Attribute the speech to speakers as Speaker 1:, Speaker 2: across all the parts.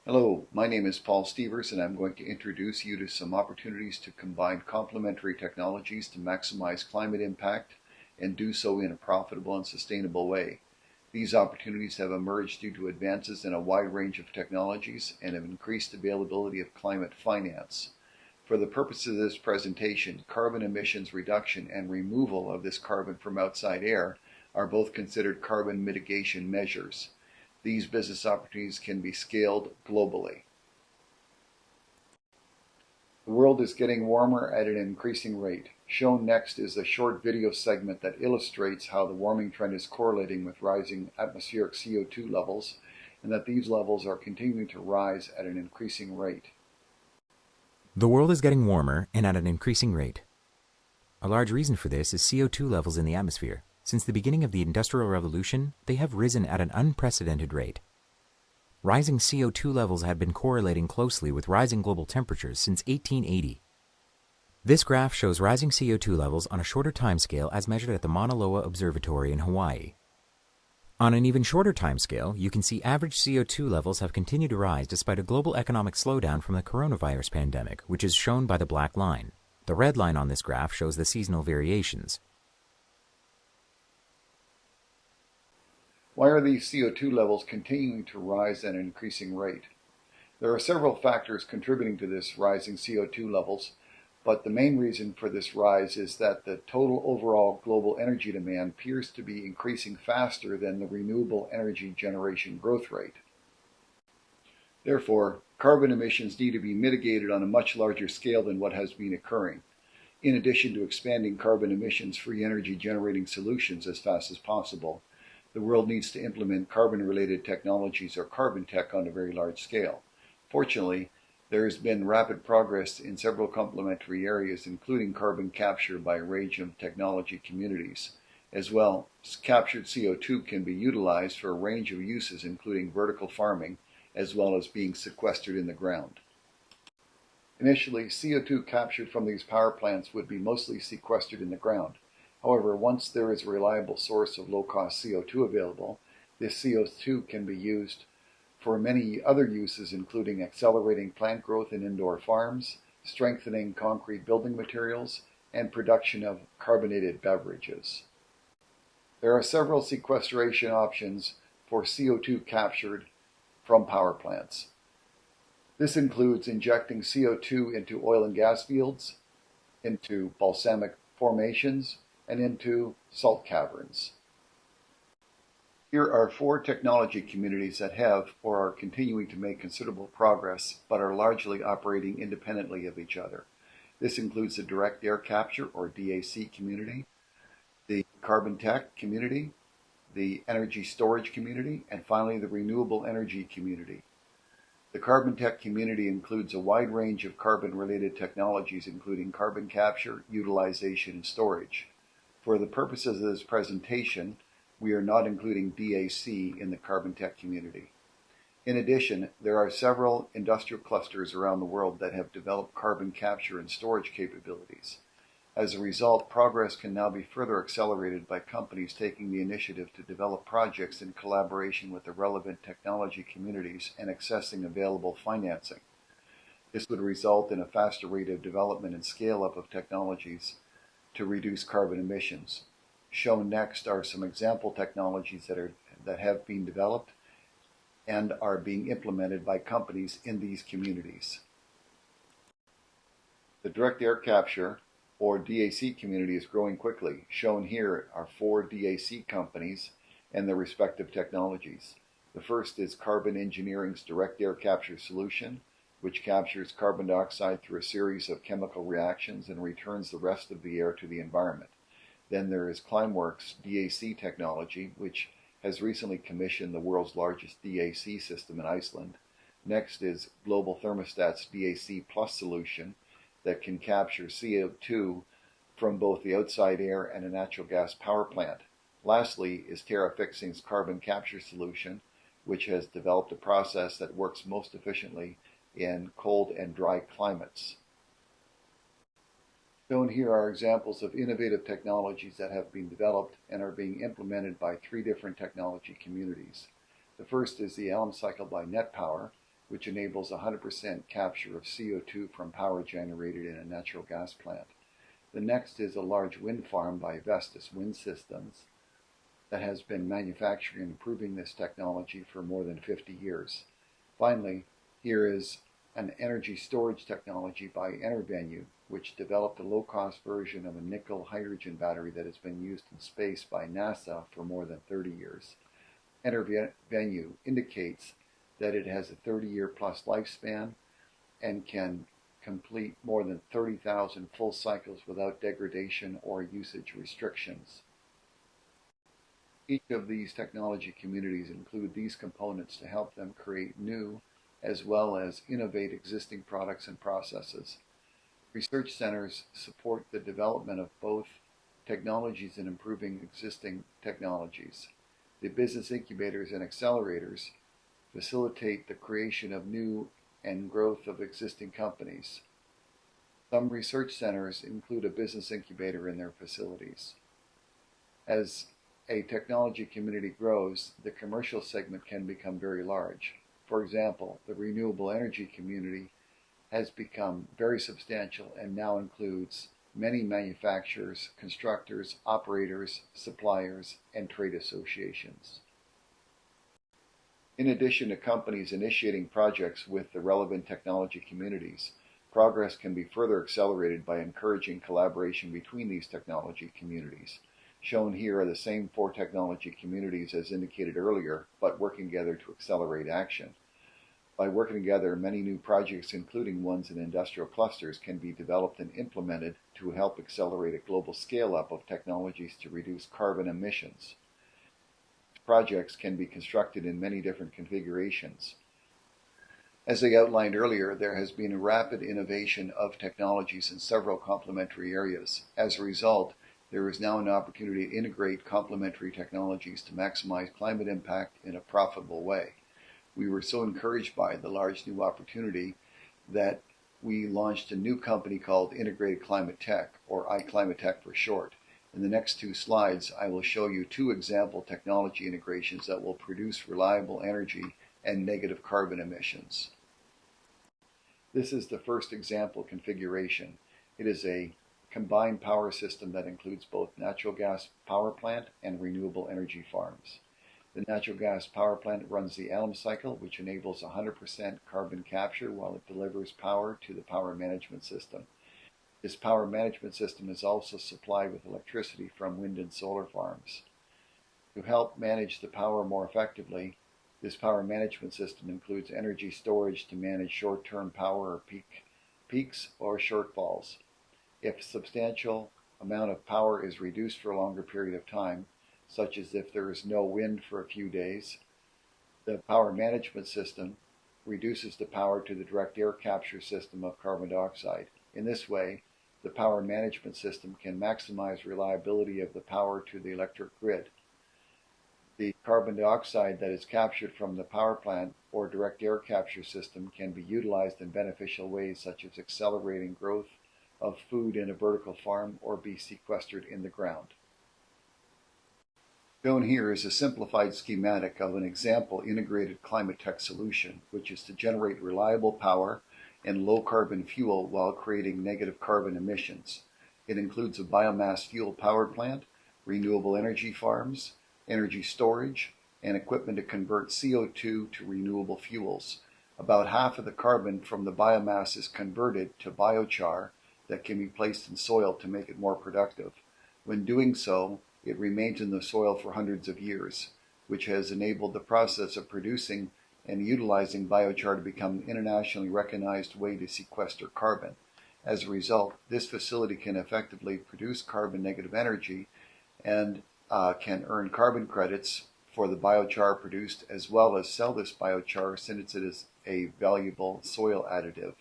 Speaker 1: Hello, my name is Paul Stevers, and I'm going to introduce you to some opportunities to combine complementary technologies to maximize climate impact and do so in a profitable and sustainable way. These opportunities have emerged due to advances in a wide range of technologies and have increased availability of climate finance. For the purposes of this presentation, carbon emissions reduction and removal of this carbon from outside air are both considered carbon mitigation measures. These business opportunities can be scaled globally. The world is getting warmer at an increasing rate. Shown next is a short video segment that illustrates how the warming trend is correlating with rising atmospheric CO2 levels, and that these levels are continuing to rise at an increasing rate.
Speaker 2: The world is getting warmer and at an increasing rate. A large reason for this is CO2 levels in the atmosphere. Since the beginning of the Industrial Revolution, they have risen at an unprecedented rate. Rising CO2 levels have been correlating closely with rising global temperatures since 1880. This graph shows rising CO2 levels on a shorter timescale as measured at the Mauna Loa Observatory in Hawaii. On an even shorter timescale, you can see average CO2 levels have continued to rise despite a global economic slowdown from the coronavirus pandemic, which is shown by the black line. The red line on this graph shows the seasonal variations.
Speaker 1: Why are these CO2 levels continuing to rise at an increasing rate? There are several factors contributing to this rising CO2 levels, but the main reason for this rise is that the total overall global energy demand appears to be increasing faster than the renewable energy generation growth rate. Therefore, carbon emissions need to be mitigated on a much larger scale than what has been occurring, in addition to expanding carbon emissions-free energy generating solutions as fast as possible. The world needs to implement carbon-related technologies or CarbonTech on a very large scale. Fortunately, there has been rapid progress in several complementary areas, including carbon capture by a range of technology communities. As well, captured CO2 can be utilized for a range of uses, including vertical farming, as well as being sequestered in the ground. Initially, CO2 captured from these power plants would be mostly sequestered in the ground. However, once there is a reliable source of low-cost CO2 available, this CO2 can be used for many other uses, including accelerating plant growth in indoor farms, strengthening concrete building materials, and production of carbonated beverages. There are several sequestration options for CO2 captured from power plants. This includes injecting CO2 into oil and gas fields, into balsamic formations, and into salt caverns. Here are 4 technology communities that have or are continuing to make considerable progress, but are largely operating independently of each other. This includes the direct air capture or DAC community, the CarbonTech community, the energy storage community, and finally the renewable energy community. The CarbonTech community includes a wide range of carbon-related technologies, including carbon capture, utilization, and storage. For the purposes of this presentation, we are not including DAC in the CarbonTech community. In addition, there are several industrial clusters around the world that have developed carbon capture and storage capabilities. As a result, progress can now be further accelerated by companies taking the initiative to develop projects in collaboration with the relevant technology communities and accessing available financing. This would result in a faster rate of development and scale-up of technologies to reduce carbon emissions. Shown next are some example technologies that have been developed and are being implemented by companies in these communities. The direct air capture or DAC community is growing quickly. Shown here are 4 DAC companies and their respective technologies. The first is Carbon Engineering's direct air capture solution, which captures carbon dioxide through a series of chemical reactions and returns the rest of the air to the environment. Then there is Climeworks' DAC technology, which has recently commissioned the world's largest DAC system in Iceland. Next is Global Thermostat's DAC Plus solution that can capture CO2 from both the outside air and a natural gas power plant. Lastly is TerraFixing's carbon capture solution, which has developed a process that works most efficiently in cold and dry climates. Shown here are examples of innovative technologies that have been developed and are being implemented by 3 different technology communities. The first is the Elm cycle by NetPower, which enables 100% capture of CO2 from power generated in a natural gas plant. The next is a large wind farm by Vestas Wind Systems that has been manufacturing and improving this technology for more than 50 years. Finally, here is an energy storage technology by Enervenue, which developed a low-cost version of a nickel hydrogen battery that has been used in space by NASA for more than 30 years. Enervenue indicates that it has a 30-year plus lifespan and can complete more than 30,000 full cycles without degradation or usage restrictions. Each of these technology communities include these components to help them create new as well as innovate existing products and processes. Research centers support the development of both technologies and improving existing technologies. The business incubators and accelerators facilitate the creation of new and growth of existing companies. Some research centers include a business incubator in their facilities. As a technology community grows, the commercial segment can become very large. For example, the renewable energy community has become very substantial and now includes many manufacturers, constructors, operators, suppliers, and trade associations. In addition to companies initiating projects with the relevant technology communities, progress can be further accelerated by encouraging collaboration between these technology communities. Shown here are the same 4 technology communities as indicated earlier, but working together to accelerate action. By working together, many new projects, including ones in industrial clusters, can be developed and implemented to help accelerate a global scale-up of technologies to reduce carbon emissions. Projects can be constructed in many different configurations. As I outlined earlier, there has been a rapid innovation of technologies in several complementary areas. As a result, there is now an opportunity to integrate complementary technologies to maximize climate impact in a profitable way. We were so encouraged by the large new opportunity that we launched a new company called Integrated Climate Tech, or iClimateTech for short. In the next 2 slides, I will show you 2 example technology integrations that will produce reliable energy and negative carbon emissions. This is the first example configuration. It is a combined power system that includes both natural gas power plant and renewable energy farms. The natural gas power plant runs the Allen cycle, which enables 100% carbon capture while it delivers power to the power management system. This power management system is also supplied with electricity from wind and solar farms. To help manage the power more effectively, this power management system includes energy storage to manage short-term power or peaks or shortfalls. If a substantial amount of power is reduced for a longer period of time, such as if there is no wind for a few days, the power management system reduces the power to the direct air capture system of carbon dioxide. In this way, the power management system can maximize reliability of the power to the electric grid. The carbon dioxide that is captured from the power plant or direct air capture system can be utilized in beneficial ways such as accelerating growth of food in a vertical farm or be sequestered in the ground. Shown here is a simplified schematic of an example integrated climate tech solution, which is to generate reliable power and low carbon fuel while creating negative carbon emissions. It includes a biomass fuel power plant, renewable energy farms, energy storage, and equipment to convert CO2 to renewable fuels. About half of the carbon from the biomass is converted to biochar that can be placed in soil to make it more productive. When doing so, it remains in the soil for hundreds of years, which has enabled the process of producing and utilizing biochar to become an internationally recognized way to sequester carbon. As a result, this facility can effectively produce carbon negative energy and can earn carbon credits for the biochar produced, as well as sell this biochar since it is a valuable soil additive.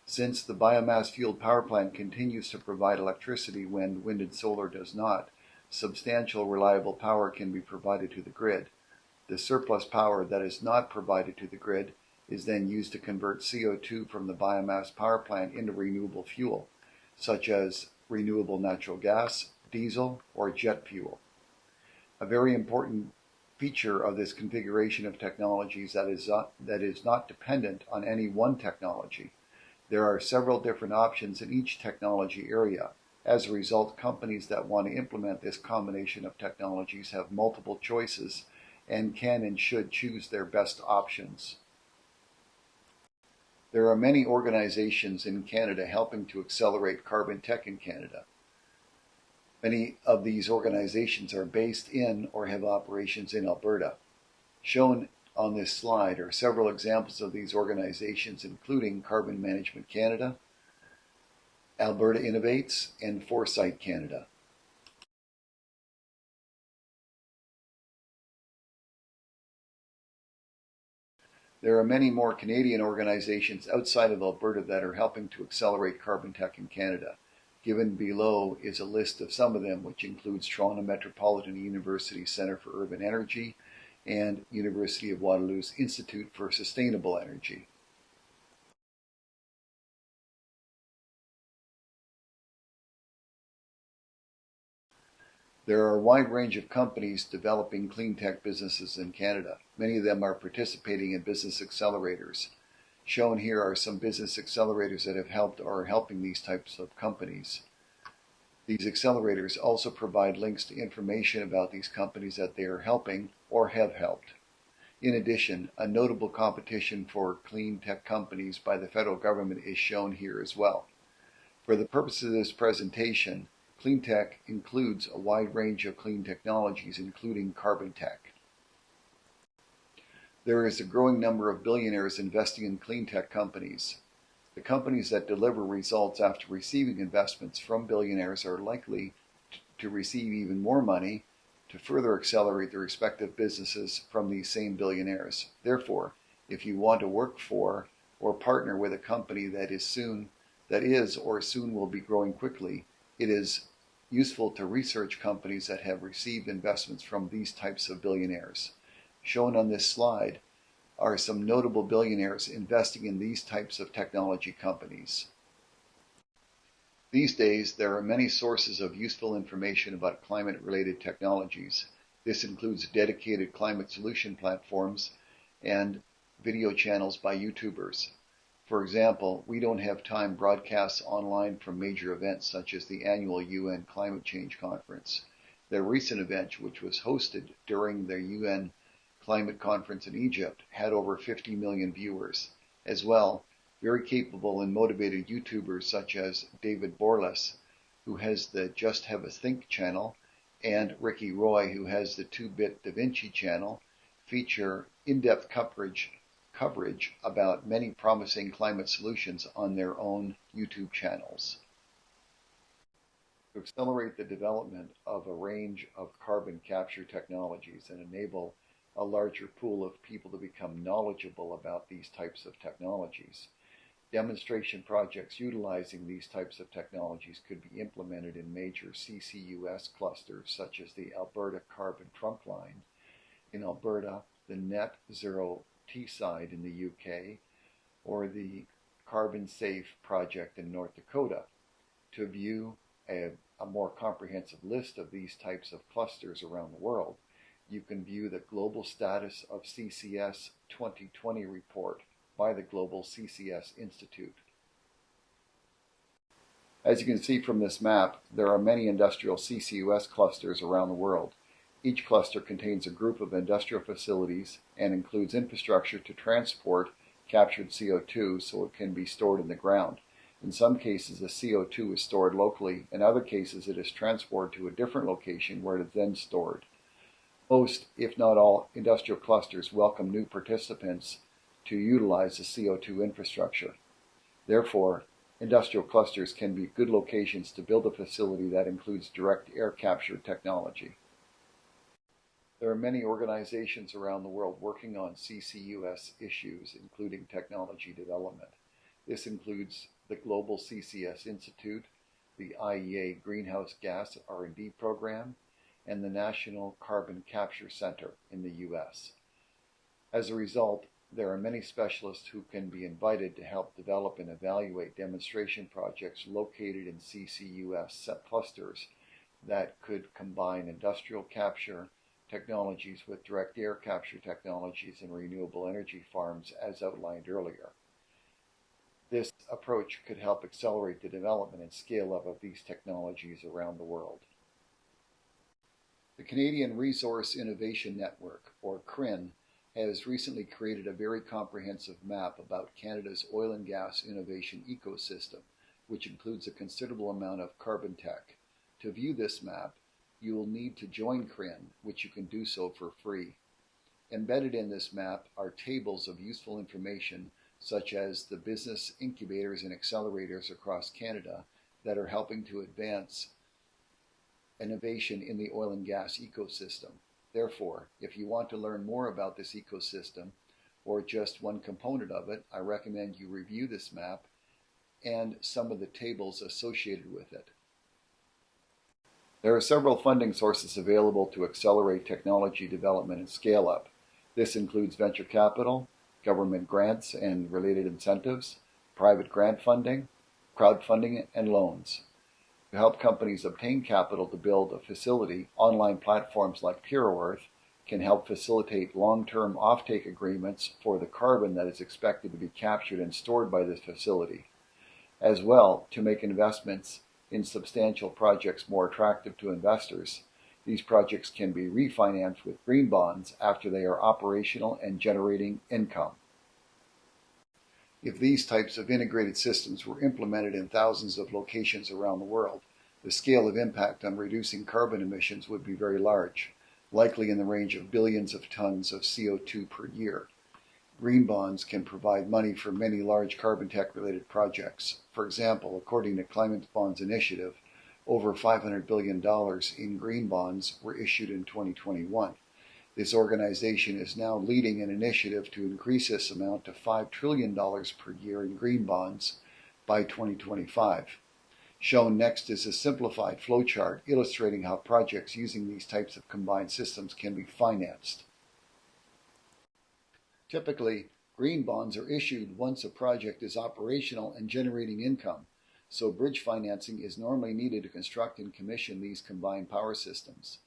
Speaker 1: Since the biomass fueled power plant continues to provide electricity when wind and solar does not, substantial reliable power can be provided to the grid. The surplus power that is not provided to the grid is then used to convert CO2 from the biomass power plant into renewable fuel, such as renewable natural gas, diesel, or jet fuel. A very important feature of this configuration of technologies that is not dependent on any one technology. There are several different options in each technology area. As a result, companies that want to implement this combination of technologies have multiple choices and can and should choose their best options. There are many organizations in Canada helping to accelerate CarbonTech in Canada. Many of these organizations are based in or have operations in Alberta. Shown on this slide are several examples of these organizations, including Carbon Management Canada, Alberta Innovates, and Foresight Canada. There are many more Canadian organizations outside of Alberta that are helping to accelerate CarbonTech in Canada. Given below is a list of some of them, which includes Toronto Metropolitan University Centre for Urban Energy and University of Waterloo's Institute for Sustainable Energy. There are a wide range of companies developing clean tech businesses in Canada. Many of them are participating in business accelerators. Shown here are some business accelerators that have helped or are helping these types of companies. These accelerators also provide links to information about these companies that they are helping or have helped. In addition, a notable competition for clean tech companies by the federal government is shown here as well. For the purpose of this presentation, clean tech includes a wide range of clean technologies, including CarbonTech. There is a growing number of billionaires investing in clean tech companies. The companies that deliver results after receiving investments from billionaires are likely to receive even more money to further accelerate their respective businesses from these same billionaires. Therefore, if you want to work for or partner with a company that is or soon will be growing quickly, it is useful to research companies that have received investments from these types of billionaires. Shown on this slide are some notable billionaires investing in these types of technology companies. These days, there are many sources of useful information about climate-related technologies. This includes dedicated climate solution platforms and video channels by YouTubers. For example, We Don't Have Time broadcasts online from major events such as the annual UN Climate Change Conference. Their recent event, which was hosted during the UN Climate Conference in Egypt, had over 50 million viewers. As well, very capable and motivated YouTubers such as David Borlas, who has the Just Have a Think channel, and Ricky Roy, who has the 2-Bit Da Vinci channel, feature in-depth coverage about many promising climate solutions on their own YouTube channels. To accelerate the development of a range of carbon capture technologies and enable a larger pool of people to become knowledgeable about these types of technologies, demonstration projects utilizing these types of technologies could be implemented in major CCUS clusters such as the Alberta Carbon Trunk Line in Alberta, the NetZero Teesside in the UK, or the Carbon Safe project in North Dakota. To view a more comprehensive list of these types of clusters around the world, you can view the Global Status of CCS 2020 report by the Global CCS Institute. As you can see from this map, there are many industrial CCUS clusters around the world. Each cluster contains a group of industrial facilities and includes infrastructure to transport captured CO2 so it can be stored in the ground. In some cases, the CO2 is stored locally. In other cases, it is transported to a different location where it is then stored. Most, if not all, industrial clusters welcome new participants to utilize the CO2 infrastructure. Therefore, industrial clusters can be good locations to build a facility that includes direct air capture technology. There are many organizations around the world working on CCUS issues, including technology development. This includes the Global CCS Institute, the IEA Greenhouse Gas R&D Program, and the National Carbon Capture Center in the US. As a result, there are many specialists who can be invited to help develop and evaluate demonstration projects located in CCUS clusters that could combine industrial capture technologies with direct air capture technologies and renewable energy farms as outlined earlier. This approach could help accelerate the development and scale-up of these technologies around the world. The Canadian Resource Innovation Network, or CRIN, has recently created a very comprehensive map about Canada's oil and gas innovation ecosystem, which includes a considerable amount of CarbonTech. To view this map, you will need to join CRIN, which you can do so for free. Embedded in this map are tables of useful information such as the business incubators and accelerators across Canada that are helping to advance innovation in the oil and gas ecosystem. Therefore, if you want to learn more about this ecosystem or just one component of it, I recommend you review this map and some of the tables associated with it. There are several funding sources available to accelerate technology development and scale-up. This includes venture capital, government grants and related incentives, private grant funding, crowdfunding, and loans. To help companies obtain capital to build a facility, online platforms like Pure can help facilitate long-term offtake agreements for the carbon that is expected to be captured and stored by this facility. As well, to make investments in substantial projects more attractive to investors, these projects can be refinanced with green bonds after they are operational and generating income. If these types of integrated systems were implemented in thousands of locations around the world, the scale of impact on reducing carbon emissions would be very large, likely in the range of billions of tons of CO2 per year. Green bonds can provide money for many large CarbonTech related projects. For example, according to Climate Bonds Initiative, over $500 billion in green bonds were issued in 2021. This organization is now leading an initiative to increase this amount to $5 trillion per year in green bonds by 2025. Shown next is a simplified flowchart illustrating how projects using these types of combined systems can be financed. Typically, green bonds are issued once a project is operational and generating income, so bridge financing is normally needed to construct and commission these combined power systems.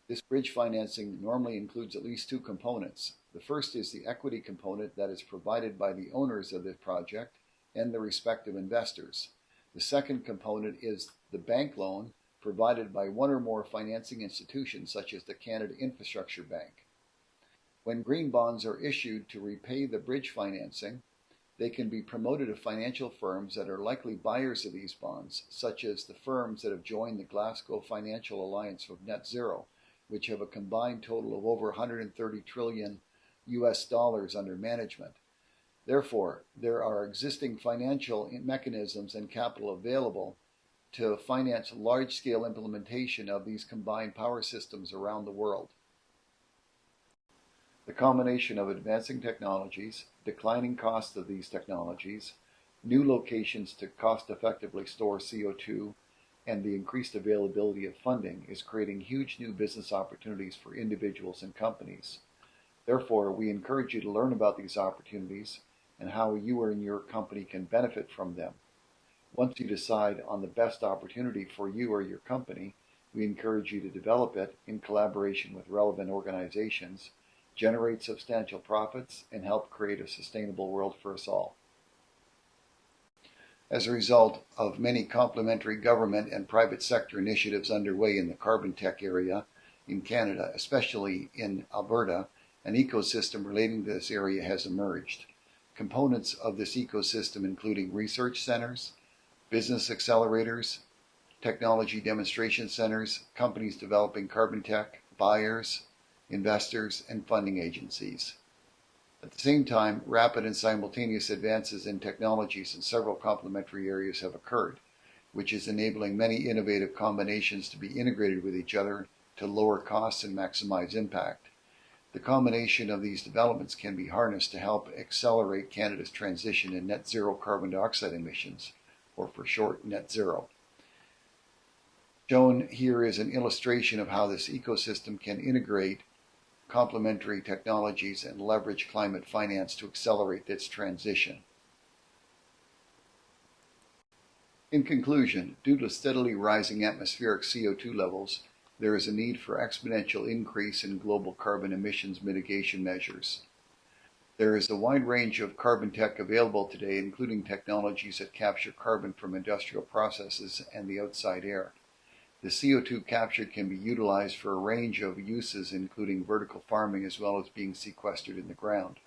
Speaker 1: This bridge financing normally includes at least two components. The first is the equity component that is provided by the owners of the project and the respective investors. The second component is the bank loan provided by one or more financing institutions such as the Canada Infrastructure Bank. When green bonds are issued to repay the bridge financing, they can be promoted to financial firms that are likely buyers of these bonds, such as the firms that have joined the Glasgow Financial Alliance of NetZero, which have a combined total of over $130 trillion under management. Therefore, there are existing financial mechanisms and capital available to finance large-scale implementation of these combined power systems around the world. The combination of advancing technologies, declining costs of these technologies, new locations to cost-effectively store CO2, and the increased availability of funding is creating huge new business opportunities for individuals and companies. Therefore, we encourage you to learn about these opportunities and how you or your company can benefit from them. Once you decide on the best opportunity for you or your company, we encourage you to develop it in collaboration with relevant organizations, generate substantial profits, and help create a sustainable world for us all. As a result of many complementary government and private sector initiatives underway in the CarbonTech area in Canada, especially in Alberta, an ecosystem relating to this area has emerged. Components of this ecosystem including research centers, business accelerators, technology demonstration centers, companies developing CarbonTech, buyers, investors, and funding agencies. At the same time, rapid and simultaneous advances in technologies in several complementary areas have occurred, which is enabling many innovative combinations to be integrated with each other to lower costs and maximize impact. The combination of these developments can be harnessed to help accelerate Canada's transition in net zero carbon dioxide emissions, or for short, NetZero. Shown here is an illustration of how this ecosystem can integrate complementary technologies and leverage climate finance to accelerate its transition. In conclusion, due to steadily rising atmospheric CO2 levels, there is a need for exponential increase in global carbon emissions mitigation measures. There is a wide range of carbon tech available today, including technologies that capture carbon from industrial processes and the outside air. The CO2 captured can be utilized for a range of uses, including vertical farming as well as being sequestered in the ground.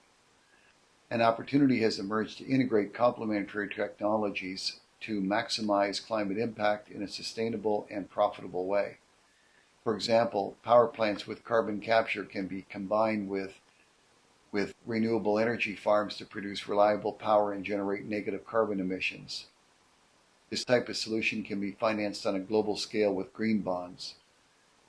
Speaker 1: An opportunity has emerged to integrate complementary technologies to maximize climate impact in a sustainable and profitable way. For example, power plants with carbon capture can be combined with renewable energy farms to produce reliable power and generate negative carbon emissions. This type of solution can be financed on a global scale with green bonds,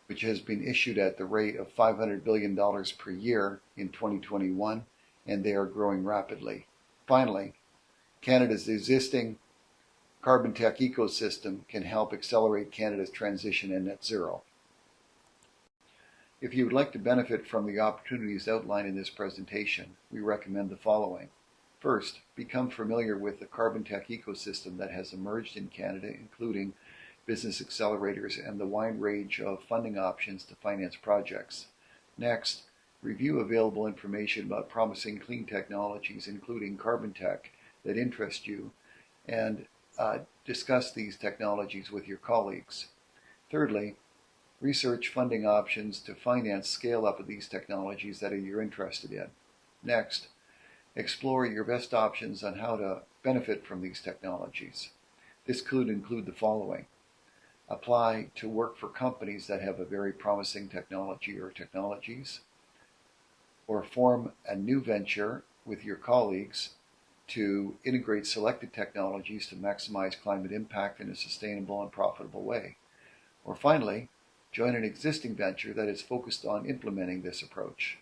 Speaker 1: which has been issued at the rate of $500 billion per year in 2021, and they are growing rapidly. Finally, Canada's existing CarbonTech ecosystem can help accelerate Canada's transition in net zero. If you would like to benefit from the opportunities outlined in this presentation, we recommend the following. First, become familiar with the CarbonTech ecosystem that has emerged in Canada, including business accelerators and the wide range of funding options to finance projects. Next, review available information about promising clean technologies, including CarbonTech, that interest you, and discuss these technologies with your colleagues. Thirdly, research funding options to finance scale-up of these technologies that you're interested in. Next, explore your best options on how to benefit from these technologies. This could include the following. Apply to work for companies that have a very promising technology or technologies, or form a new venture with your colleagues to integrate selected technologies to maximize climate impact in a sustainable and profitable way. Or finally, join an existing venture that is focused on implementing this approach.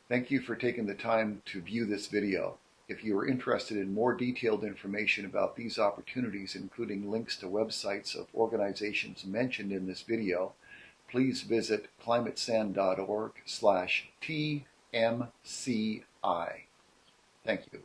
Speaker 1: Thank you for taking the time to view this video. If you are interested in more detailed information about these opportunities, including links to websites of organizations mentioned in this video, please visit climatesand.org/TMCI. Thank you.